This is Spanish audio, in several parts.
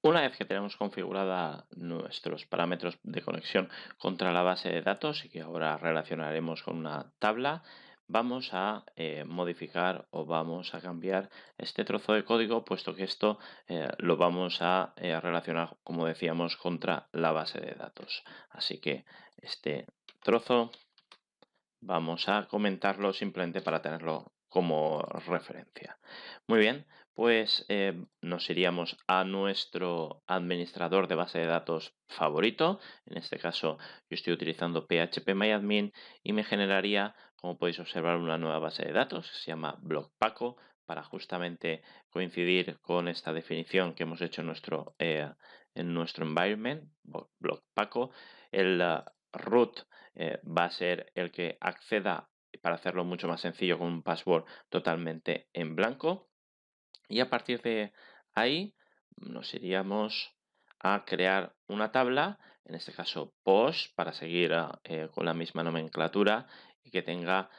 Una vez que tenemos configurada nuestros parámetros de conexión contra la base de datos y que ahora relacionaremos con una tabla, vamos a modificar o vamos a cambiar este trozo de código, puesto que esto lo vamos a relacionar, como decíamos, contra la base de datos. Así que este trozo vamos a comentarlo simplemente para tenerlo como referencia. Muy bien, pues nos iríamos a nuestro administrador de base de datos favorito. En este caso, yo estoy utilizando PHPMyAdmin y me generaría, como podéis observar, una nueva base de datos que se llama BlockPaco para justamente coincidir con esta definición que hemos hecho en nuestro environment, BlockPaco. El root va a ser el que acceda, para hacerlo mucho más sencillo, con un password totalmente en blanco. Y a partir de ahí nos iríamos a crear una tabla, en este caso post, para seguir con la misma nomenclatura y que tenga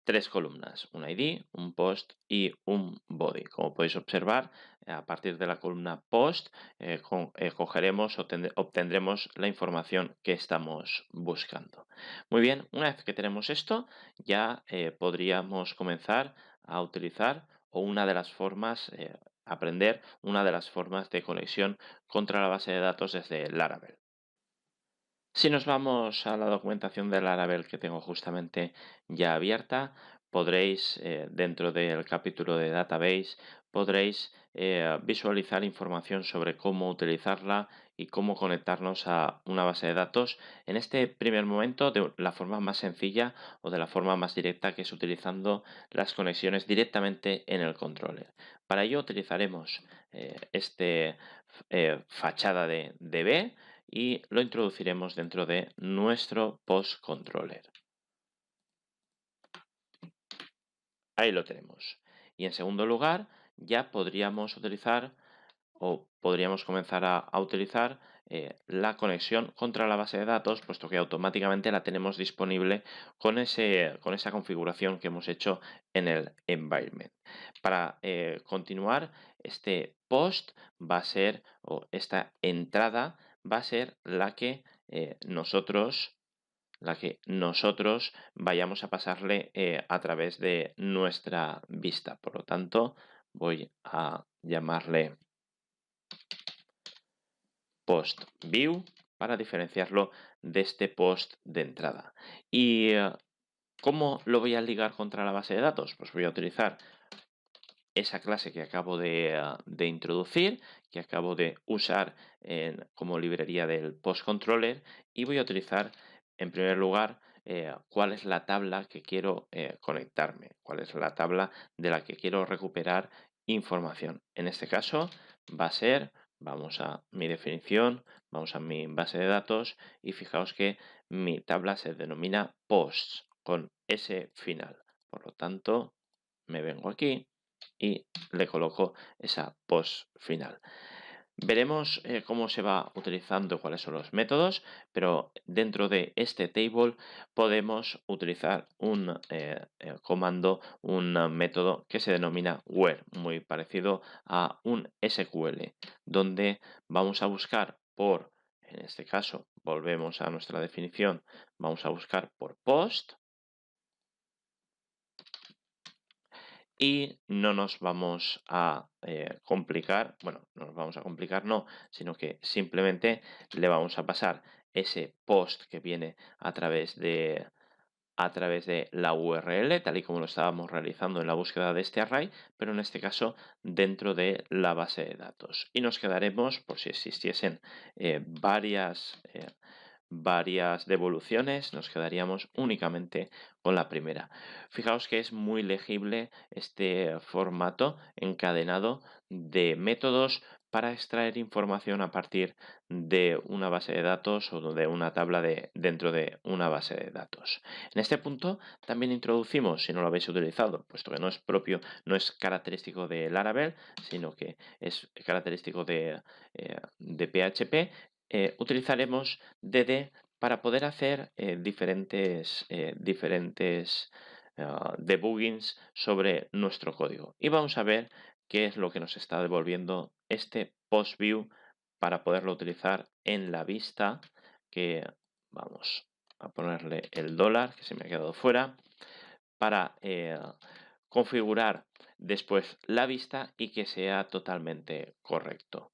tres columnas, un ID, un post y un body. Como podéis observar, a partir de la columna post cogeremos, obtendremos la información que estamos buscando. Muy bien, una vez que tenemos esto, ya podríamos comenzar a utilizar o una de las formas, aprender una de las formas de conexión contra la base de datos desde Laravel. Si nos vamos a la documentación de Laravel que tengo justamente ya abierta, podréis, dentro del capítulo de Database, podréis visualizar información sobre cómo utilizarla y cómo conectarnos a una base de datos. En este primer momento, de la forma más sencilla o de la forma más directa, que es utilizando las conexiones directamente en el controller. Para ello utilizaremos fachada de DB y lo introduciremos dentro de nuestro post controller. Ahí lo tenemos. Y en segundo lugar, ya podríamos utilizar o podríamos comenzar a utilizar la conexión contra la base de datos, puesto que automáticamente la tenemos disponible con esa configuración que hemos hecho en el environment. Para continuar, este post va a ser, o esta entrada va a ser la que nosotros vayamos a pasarle a través de nuestra vista. Por lo tanto, voy a llamarle post view para diferenciarlo de este post de entrada. ¿Y cómo lo voy a ligar contra la base de datos? Pues voy a utilizar esa clase que acabo de introducir, que acabo de usar como librería del post controller, y voy a utilizar en primer lugar cuál es la tabla que quiero conectarme, cuál es la tabla de la que quiero recuperar información. En este caso va a ser, vamos a mi definición, vamos a mi base de datos y fijaos que mi tabla se denomina posts con S final. Por lo tanto, me vengo aquí y le coloco esa post final. Veremos cómo se va utilizando, cuáles son los métodos, pero dentro de este table podemos utilizar un comando, un método que se denomina where, muy parecido a un SQL, donde vamos a buscar en este caso, volvemos a nuestra definición, vamos a buscar por post, y no nos vamos a complicar, bueno, no nos vamos a complicar, no, sino que simplemente le vamos a pasar ese post que viene a través de la URL, tal y como lo estábamos realizando en la búsqueda de este array, pero en este caso dentro de la base de datos. Y nos quedaremos, por si existiesen varias devoluciones, nos quedaríamos únicamente con la primera. Fijaos que es muy legible este formato encadenado de métodos para extraer información a partir de una base de datos o de una tabla dentro de una base de datos. En este punto también introducimos, si no lo habéis utilizado, puesto que no es propio, no es característico de Laravel, sino que es característico de PHP, utilizaremos DD para poder hacer diferentes debuggings sobre nuestro código. Y vamos a ver qué es lo que nos está devolviendo este post view para poderlo utilizar en la vista, que vamos a ponerle el dólar, que se me ha quedado fuera, para configurar después la vista y que sea totalmente correcto.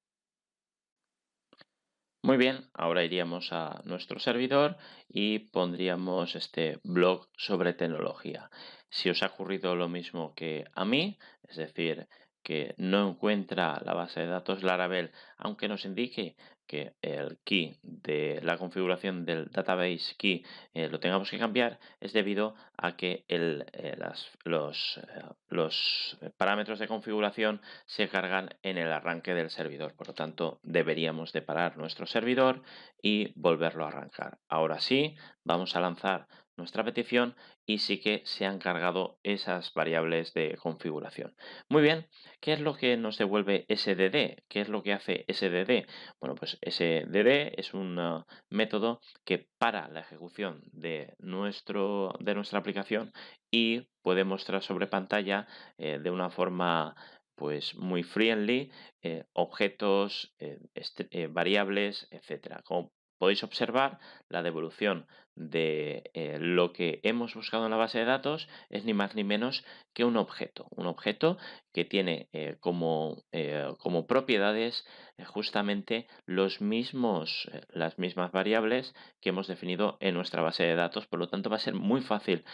Muy bien, ahora iríamos a nuestro servidor y pondríamos este blog sobre tecnología. Si os ha ocurrido lo mismo que a mí, es decir, que no encuentra la base de datos Laravel, aunque nos indique que el key de la configuración del database key lo tengamos que cambiar, es debido a que los parámetros de configuración se cargan en el arranque del servidor. Por lo tanto, deberíamos de parar nuestro servidor y volverlo a arrancar. Ahora sí, vamos a lanzar nuestra petición y sí que se han cargado esas variables de configuración. Muy bien, ¿qué es lo que nos devuelve SDD? ¿Qué es lo que hace SDD? Bueno, pues SDD es un método que para la ejecución de nuestra aplicación y puede mostrar sobre pantalla de una forma pues muy friendly, objetos, variables, etcétera. Como podéis observar, la devolución de lo que hemos buscado en la base de datos es ni más ni menos que un objeto que tiene como propiedades justamente las mismas variables que hemos definido en nuestra base de datos, por lo tanto va a ser muy fácil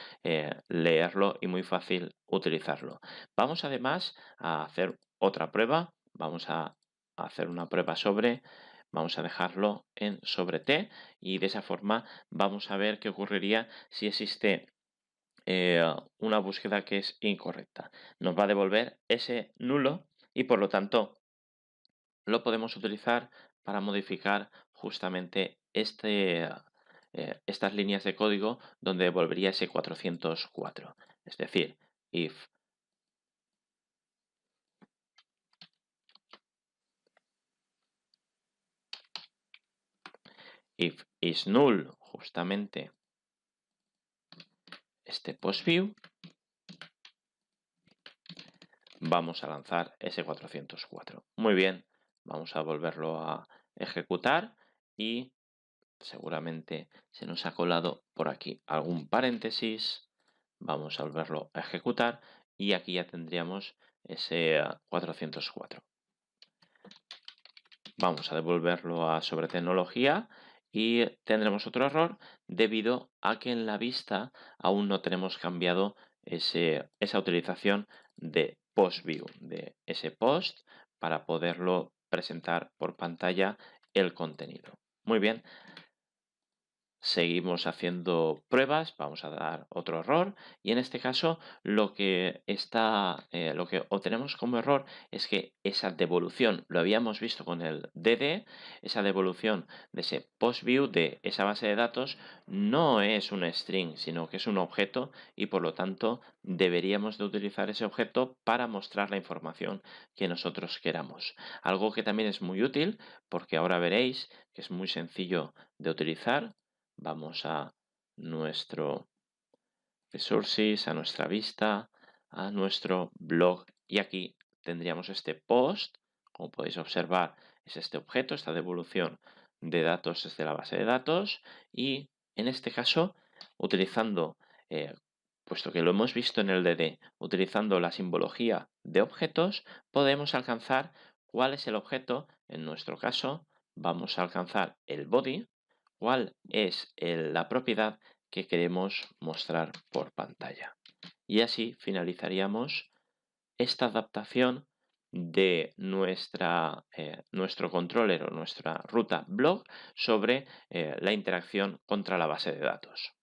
leerlo y muy fácil utilizarlo. Vamos además a hacer otra prueba. Vamos a hacer una prueba vamos a dejarlo en sobre T y de esa forma vamos a ver qué ocurriría si existe una búsqueda que es incorrecta. Nos va a devolver ese nulo y por lo tanto lo podemos utilizar para modificar justamente estas líneas de código donde devolvería ese 404. Es decir, if is null, justamente este postView, vamos a lanzar ese 404. Muy bien, vamos a volverlo a ejecutar y seguramente se nos ha colado por aquí algún paréntesis. Vamos a volverlo a ejecutar y aquí ya tendríamos ese 404. Vamos a devolverlo a sobre tecnología y tendremos otro error debido a que en la vista aún no tenemos cambiado esa utilización de post view, de ese post para poderlo presentar por pantalla el contenido. Muy bien, seguimos haciendo pruebas, vamos a dar otro error y en este caso lo que obtenemos como error es que esa devolución, lo habíamos visto con el DD, esa devolución de ese post view de esa base de datos no es un string, sino que es un objeto y por lo tanto deberíamos de utilizar ese objeto para mostrar la información que nosotros queramos. Algo que también es muy útil porque ahora veréis que es muy sencillo de utilizar. Vamos a nuestro resources, a nuestra vista, a nuestro blog y aquí tendríamos este post. Como podéis observar, es este objeto, esta devolución de datos desde la base de datos y en este caso, utilizando, puesto que lo hemos visto en el DD, utilizando la simbología de objetos, podemos alcanzar cuál es el objeto. En nuestro caso, vamos a alcanzar el body, cuál es la propiedad que queremos mostrar por pantalla. Y así finalizaríamos esta adaptación de nuestro controller o nuestra ruta blog sobre la interacción contra la base de datos.